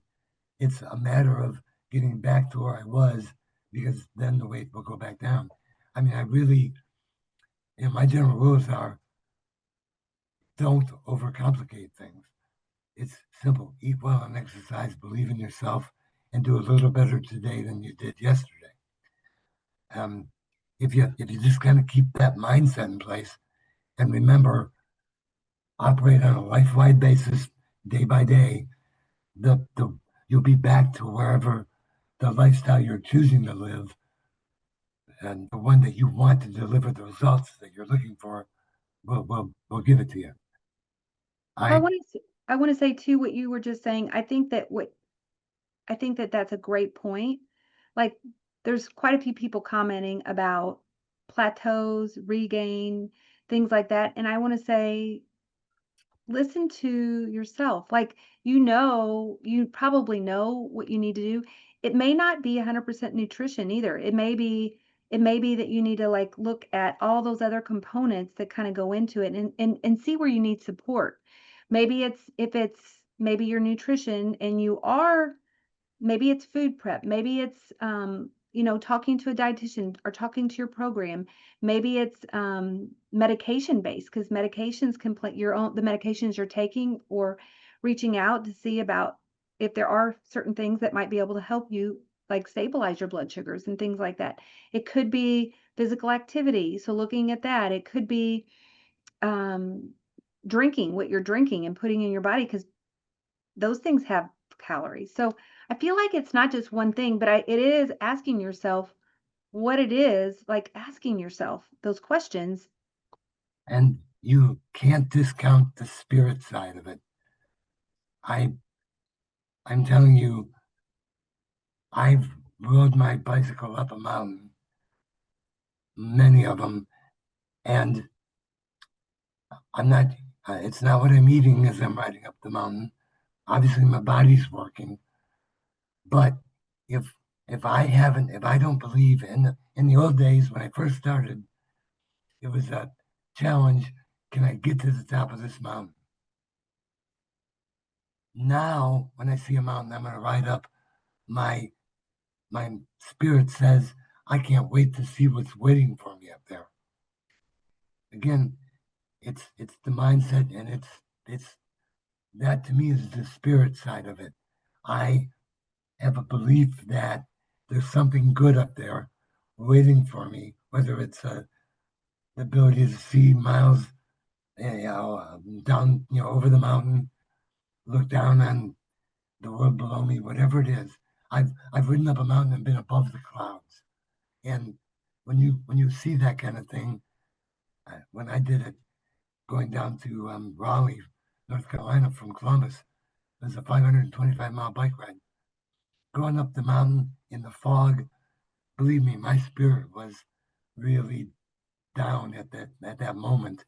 It's a matter of getting back to where I was because then the weight will go back down. I mean, I really, my general rules are don't overcomplicate things. It's simple. Eat well and exercise, believe in yourself, and do a little better today than you did yesterday. Um, if you just kind of keep that mindset in place and remember, operate on a life-wide basis, day by day, the you'll be back to wherever the lifestyle you're choosing to live and the one that you want to deliver the results that you're looking for will give it to you. Well, I I wanna say too what you were just saying. I think that that's a great point. Like, there's quite a few people commenting about plateaus, regain, things like that, and I wanna say listen to yourself. Like, you probably know what you need to do. It may not be 100% nutrition either. It may be that you need to like look at all those other components that kind of go into it and see where you need support. Maybe it's if it's maybe your nutrition and you are maybe it's food prep. Maybe it's, talking to a dietitian or talking to your program. Maybe it's medication based because medications can play the medications you're taking or reaching out to see about if there are certain things that might be able to help you, like stabilize your blood sugars and things like that. It could be physical activity. So looking at that, it could be um, drinking what you're drinking and putting in your body because those things have calories. So I feel like it's not just one thing, but it is asking yourself what it is, like asking yourself those questions. And you can't discount the spirit side of it. I I'm telling you, I've rode my bicycle up a mountain, many of them, and I'm not. It's not what I'm eating as I'm riding up the mountain. Obviously, my body's working, but if if I don't believe in the old days when I first started, it was a challenge. Can I get to the top of this mountain? Now, when I see a mountain, I'm going to ride up. My my spirit says, I can't wait to see what's waiting for me up there. Again, it's the mindset, and it's that to me is the spirit side of it. I have a belief that there's something good up there waiting for me, whether it's the ability to see miles, down, over the mountain, look down on the world below me, whatever it is. I've ridden up a mountain and been above the clouds, and when you see that kind of thing, when I did it, going down to Raleigh, North Carolina from Columbus, it was a 525-mile bike ride. Going up the mountain in the fog, believe me, my spirit was really down at that moment,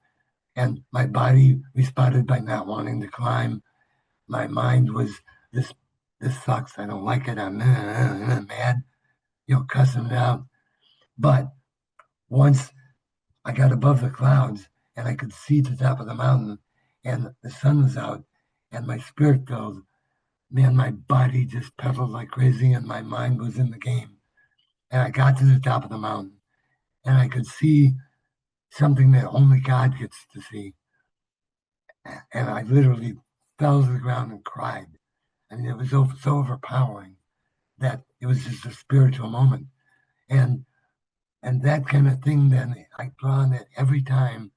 and my body responded by not wanting to climb. My mind was this this sucks. I don't like it. I'm mad, cussing it out. But once I got above the clouds and I could see the top of the mountain and the sun was out and my spirit filled, man, my body just pedaled like crazy and my mind was in the game. And I got to the top of the mountain and I could see something that only God gets to see. And I literally fell to the ground and cried. I mean, it was so overpowering that it was just a spiritual moment. And and that kind of thing, then I draw on it every time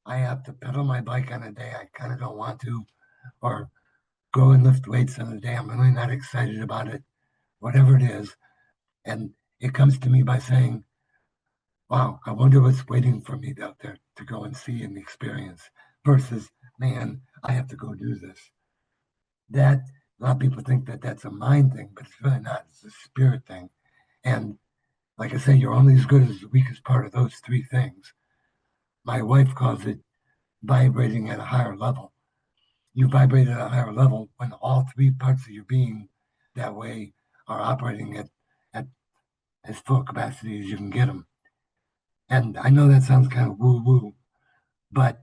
I have to pedal my bike on a day I kind of don't want to, or go and lift weights on a day I'm really not excited about it, whatever it is. And it comes to me by saying, wow, I wonder what's waiting for me out there to go and see and experience versus, man, I have to go do this. That, a lot of people think that that's a mind thing, but it's really not. It's a spirit thing. And like I say, you're only as good as the weakest part of those three things. My wife calls it vibrating at a higher level. You vibrate at a higher level when all three parts of your being that way are operating at as full capacity as you can get them. And I know that sounds kind of woo woo, but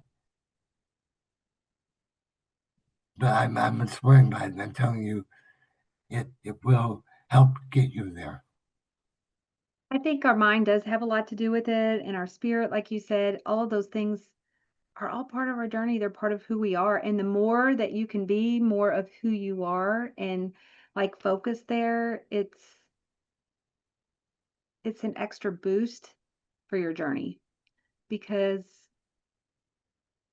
I'm swearing by it, and I'm telling you, it will help get you there. I think our mind does have a lot to do with it, and our spirit, like you said, all of those things are all part of our journey. They're part of who we are. And the more that you can be more of who you are and like focus there, it's an extra boost for your journey because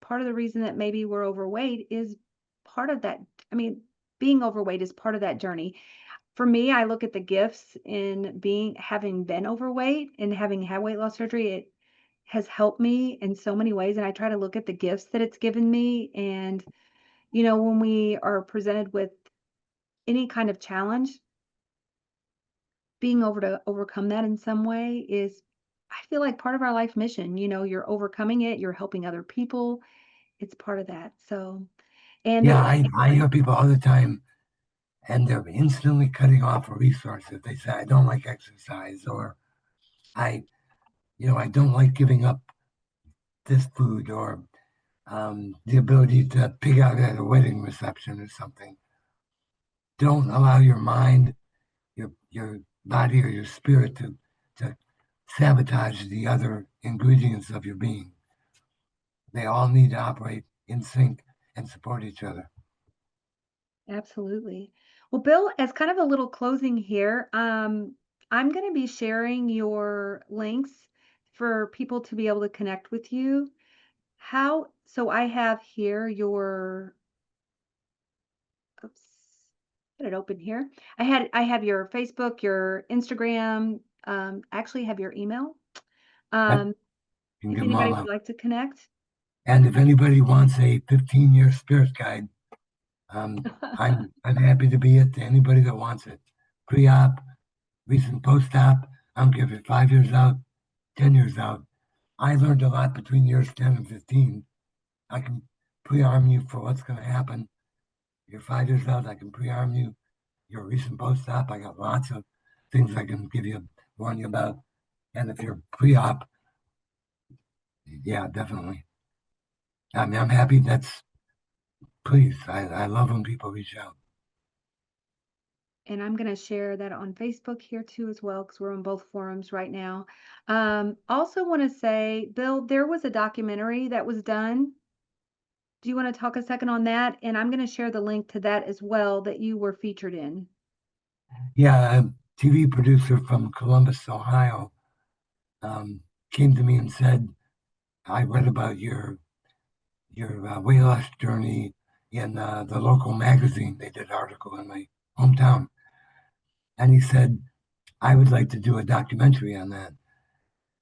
part of the reason that maybe we're overweight is part of that. I mean, being overweight is part of that journey. For me, I look at the gifts in having been overweight and having had weight loss surgery. It has helped me in so many ways. And I try to look at the gifts that it's given me. And, when we are presented with any kind of challenge, being over to overcome that in some way is, I feel like part of our life mission. You're overcoming it, you're helping other people. It's part of that. So, and Yeah, I hear people all the time, and they're instantly cutting off a resource if they say, I don't like exercise, or I, I don't like giving up this food, or the ability to pig out at a wedding reception or something. Don't allow your mind, your body, or your spirit to sabotage the other ingredients of your being. They all need to operate in sync and support each other. absolutely. Well, Bill, as kind of a little closing here, I'm going to be sharing your links for people to be able to connect with you. So I have here your, oops, get it open here. I have your Facebook, your Instagram, actually have your email. But Um, you can if give them anybody all would out. like to connect. And if anybody wants a 15-year spirit guide, I'm happy to be it to anybody that wants it. Pre-op, recent post-op. I don't care if you're 5 years out, 10 years out. I learned a lot between years 10 and 15. I can pre-arm you for what's going to happen. You're 5 years out. I can pre-arm you. Your recent post-op. I got lots of things I can give you, warn you about. And if you're pre-op, yeah, definitely. I mean, I'm happy. Please. I love when people reach out. And I'm going to share that on Facebook here too as well, because we're on both forums right now. Also want to say, Bill, there was a documentary that was done. Do you want to talk a second on that? And I'm going to share the link to that as well that you were featured in. Yeah, a TV producer from Columbus, Ohio, um, came to me and said, "I read about your weight loss journey in the local magazine. They did an article in my hometown, and he said I would like to do a documentary on that.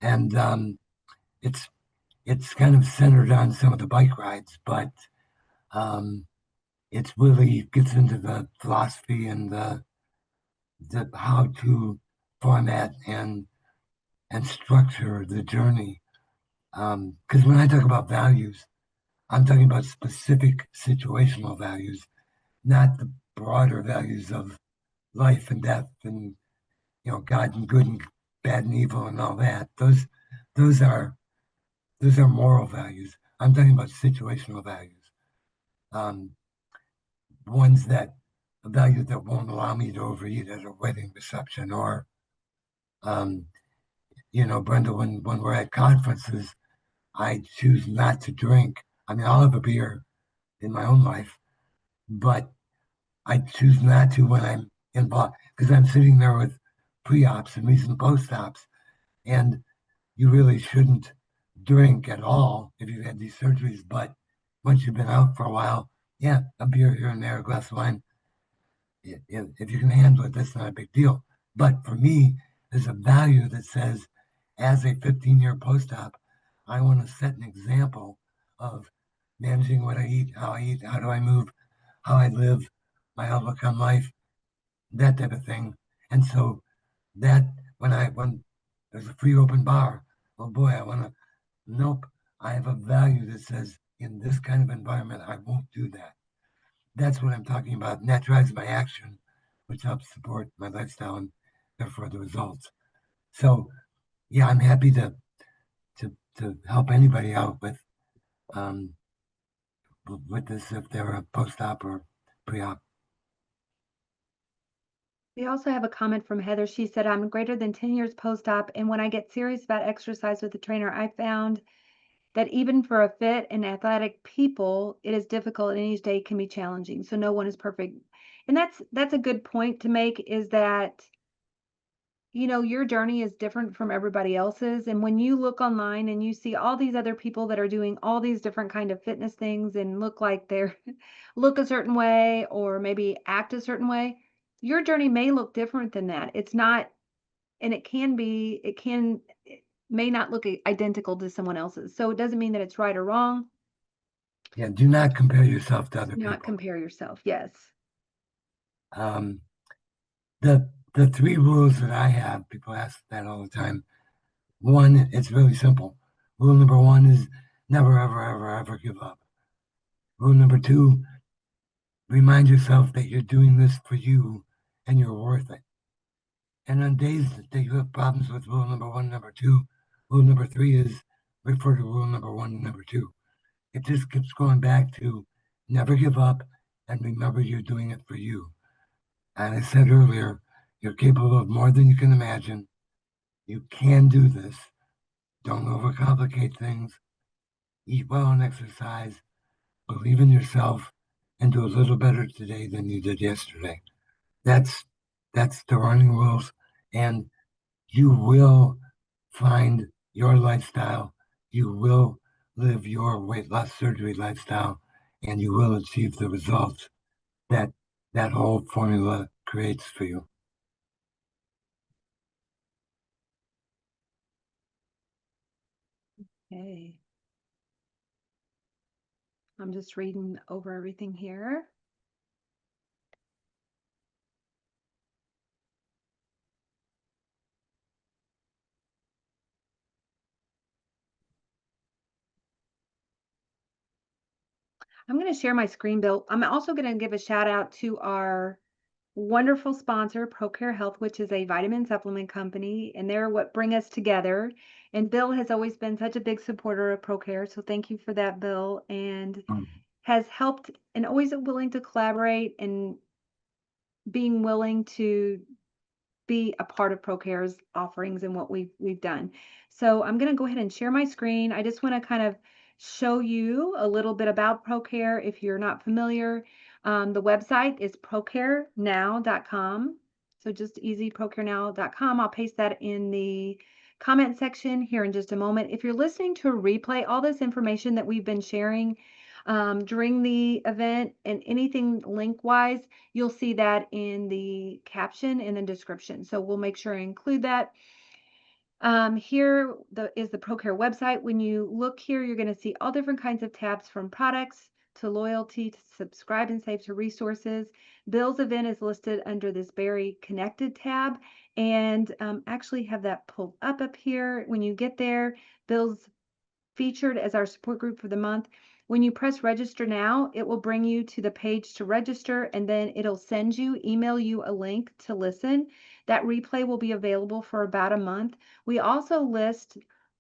And it's it's kind of centered on some of the bike rides, but um, it's really gets into the philosophy and the how to format and structure the journey. Because when I talk about values, I'm talking about specific situational values, not the broader values of life and death and God and good and bad and evil and all that. Those are those are moral values. I'm talking about situational values. Um, ones that values that won't allow me to overeat at a wedding reception or um, Brenda, when we're at conferences, I choose not to drink. I mean, I'll have a beer in my own life, but I choose not to when I'm involved because I'm sitting there with pre-ops and recent post-ops, and you really shouldn't drink at all if you've had these surgeries. But once you've been out for a while, yeah, a beer here and there, a glass of wine, if you can handle it, that's not a big deal. But for me, there's a value that says, as a 15-year post-op, I want to set an example of managing what I eat, how do I move, how I live, my outlook on life, that type of thing. And so that when there's a free open bar, oh boy, I want to, nope, I have a value that says in this kind of environment, I won't do that. That's what I'm talking about. And that drives my action, which helps support my lifestyle and therefore the results. So yeah, I'm happy to help anybody out um, with this if they're a post-op or pre-op. We also have a comment from Heather. She said, I'm greater than 10 years post-op, and when I get serious about exercise with a trainer, I found that even for a fit and athletic people, it is difficult and each day can be challenging. So no one is perfect. And that's a good point to make is that your journey is different from everybody else's. And when you look online and you see all these other people that are doing all these different kind of fitness things and look like they're look a certain way or maybe act a certain way, your journey may look different than that. It's not, and it may not look identical to someone else's. So it doesn't mean that it's right or wrong. Yeah, do not compare yourself to other Do not people. compare yourself. Yes. Um, the three rules that I have, people ask that all the time. One, it's really simple. Rule number one is never, ever, ever, ever give up. Rule number two, remind yourself that you're doing this for you and you're worth it. And on days that you have problems with rule number one, number two, rule number three is refer to rule number one and number two. It just keeps going back to never give up and remember you're doing it for you. And I said earlier, you're capable of more than you can imagine. You can do this. Don't overcomplicate things. Eat well and exercise. Believe in yourself and do a little better today than you did yesterday. That's the running rules, and you will find your lifestyle. You will live your weight loss surgery lifestyle, and you will achieve the results that that whole formula creates for you. Okay. I'm just reading over everything here. I'm going to share my screen, Bill. I'm also going to give a shout out to our wonderful sponsor, ProCare Health, which is a vitamin supplement company, and they're what bring us together. And Bill has always been such a big supporter of ProCare, so thank you for that, Bill, and has helped and always willing to collaborate and being willing to be a part of ProCare's offerings and what we've done. So I'm going to go ahead and share my screen. I just want to kind of show you a little bit about ProCare if you're not familiar. The website is procarenow.com. So just easy procarenow.com. I'll paste that in the comment section here in just a moment. If you're listening to a replay, all this information that we've been sharing during the event and anything link wise, you'll see that in the caption in the description. So we'll make sure I include that. Here is the ProCare website. When you look here, you're going to see all different kinds of tabs from products to loyalty to subscribe and save to resources. Bill's event is listed under this Bari Connected tab, and actually have that pulled up here. When you get there, Bill's featured as our support group for the month. When you press register now, it will bring you to the page to register, and then it'll email you a link to listen. That replay will be available for about a month. We also list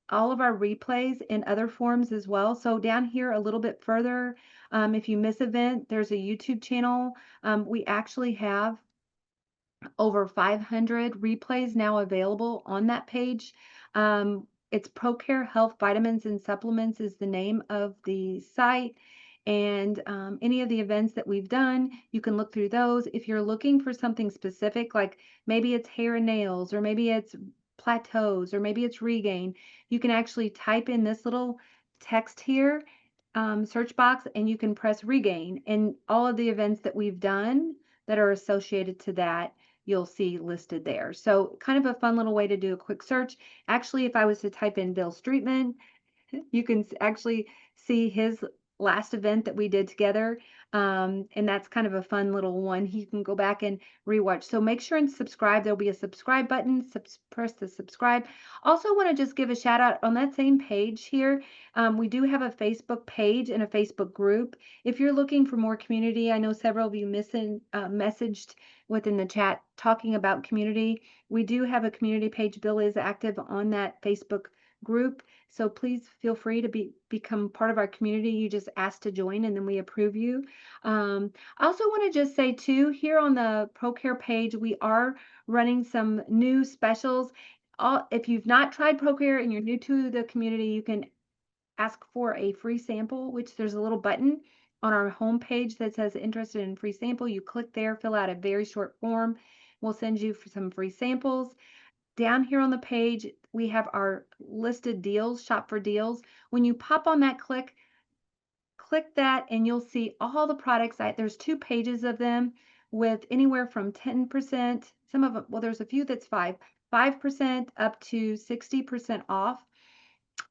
all of our replays in other forms as well. So down here a little bit further, if you miss event, there's a YouTube channel. We actually have over 500 replays now available on that page. It's ProCare Health Vitamins and Supplements is the name of the site. And any of the events that we've done, you can look through those. If you're looking for something specific, like maybe it's hair and nails, or maybe it's plateaus, or maybe it's regain, you can actually type in this little text here, search box, and you can press regain. And all of the events that we've done that are associated to that, you'll see listed there. So kind of a fun little way to do a quick search. Actually, if I was to type in Bill Streetman, you can actually see his last event that we did together. And that's kind of a fun little one. You can go back and rewatch. So make sure and subscribe. There'll be a subscribe button. Press the subscribe. Also want to just give a shout out on that same page here. We do have a Facebook page and a Facebook group. If you're looking for more community, I know several of you messaged within the chat talking about community. We do have a community page. Bill is active on that Facebook group. So please feel free to become part of our community. You just ask to join and then we approve you. I also want to just say too, here on the ProCare page, we are running some new specials. If you've not tried ProCare and you're new to the community, you can ask for a free sample, which there's a little button on our homepage that says interested in free sample. You click there, fill out a very short form. We'll send you for some free samples. Down here on the page, we have our listed deals, shop for deals. When you pop on that click that and you'll see all the products. There's 2 pages of them with anywhere from 10%, some of them, well, there's a few that's 5% up to 60% off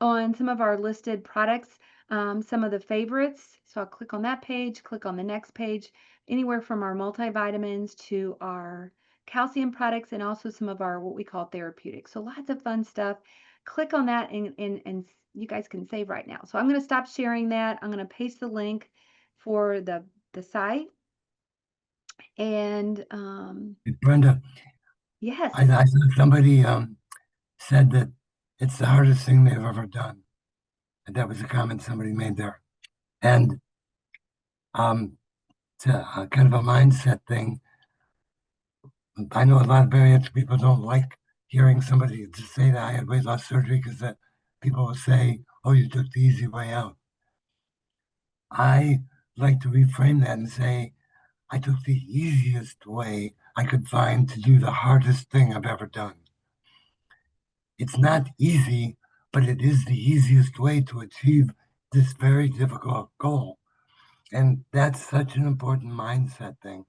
on some of our listed products, some of the favorites. So I'll click on that page, click on the next page, anywhere from our multivitamins to our calcium products and also some of our what we call therapeutics. So lots of fun stuff. Click on that and you guys can save right now. So I'm going to stop sharing that. I'm going to paste the link for the site. And Brenda, yes. I saw somebody said that it's the hardest thing they've ever done. And that was a comment somebody made there. And it's a kind of a mindset thing. I know a lot of bariatric people don't like hearing somebody to say that I had weight loss surgery because that people will say, "Oh, you took the easy way out." I like to reframe that and say, I took the easiest way. I could find to do the hardest thing I've ever done. It's not easy, but it is the easiest way to achieve this very difficult goal. And that's such an important mindset thing.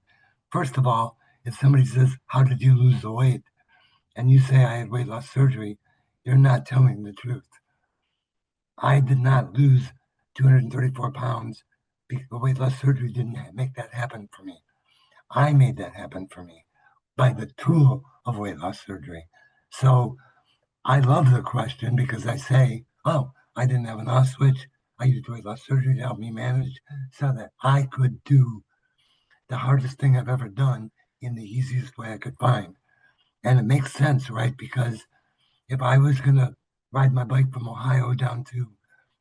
First of all, if somebody says, "How did you lose the weight?" and you say, "I had weight loss surgery," you're not telling the truth. I did not lose 234 pounds because weight loss surgery didn't make that happen for me. I made that happen for me by the tool of weight loss surgery. So I love the question because I say, "Oh, I didn't have an off switch. I used weight loss surgery to help me manage so that I could do the hardest thing I've ever done in the easiest way I could find." And it makes sense, right? Because if I was going to ride my bike from Ohio down to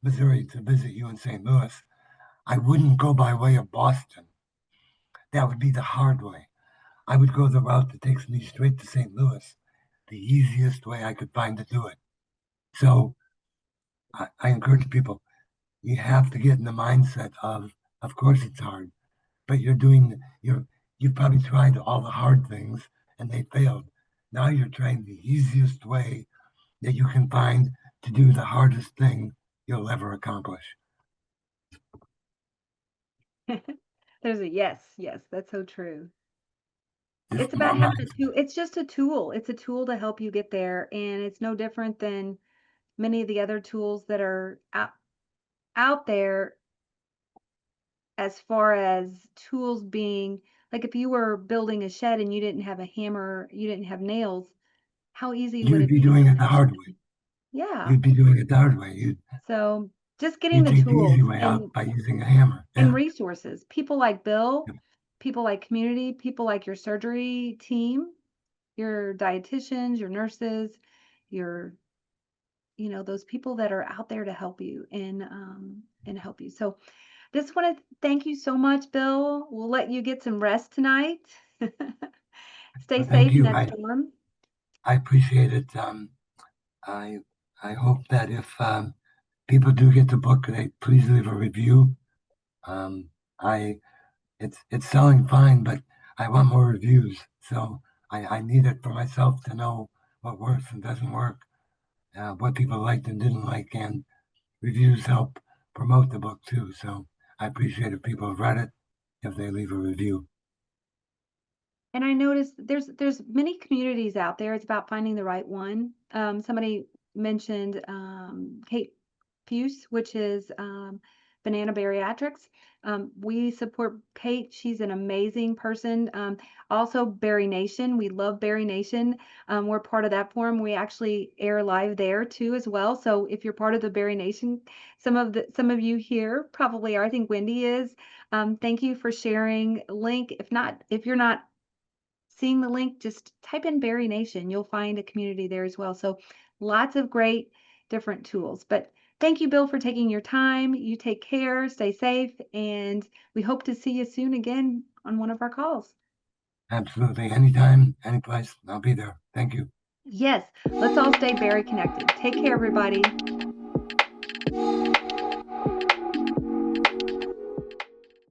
Missouri to visit you in St. Louis, I wouldn't go by way of Boston. That would be the hard way. I would go the route that takes me straight to St. Louis, the easiest way I could find to do it. So I encourage people, you have to get in the mindset of course it's hard, but you've probably tried all the hard things and they failed. Now you're trying the easiest way that you can find to do the hardest thing you'll ever accomplish. There's a yes, yes, that's so true. Just It's my about having mind. a tool. It's just a tool. It's a tool to help you get there, and it's no different than many of the other tools that are out there as far as tools being like if you were building a shed and you didn't have a hammer, you didn't have nails, how easy would You'd it be be to doing build it the that hard way. shed? Yeah. You'd be doing it the hard way. So just getting You'd the take the easy tools way out by using a hammer. and Yeah. resources. People like Bill, Yep. people like community, people like your surgery team, your dietitians, your nurses, your those people that are out there to help you and help you. So just want to thank you so much, Bill. We'll let you get some rest tonight. Stay Well, thank safe in you. that storm. I appreciate it. I I hope that if people do get the book, they please leave a review. Um, I it's selling fine, but I want more reviews. So I need it for myself to know what works and doesn't work, what people liked and didn't like, and reviews help promote the book too. So I appreciate if people have read it, if they leave a review. And I noticed there's many communities out there. It's about finding the right one. Somebody mentioned Kate Fuse, which is Banana Bariatrics. We support Kate. She's an amazing person. Also, Bari Nation. We love Bari Nation. We're part of that forum. We actually air live there too as well. So if you're part of the Bari Nation, some of you here probably are. I think Wendy is. Thank you for sharing. Link. If you're not seeing the link, just type in Berry Nation. You'll find a community there as well. So lots of great different tools. But thank you, Bill, for taking your time. You take care, stay safe, and we hope to see you soon again on one of our calls. Absolutely. Anytime, anyplace, I'll be there. Thank you. Yes, let's all stay very connected. Take care, everybody.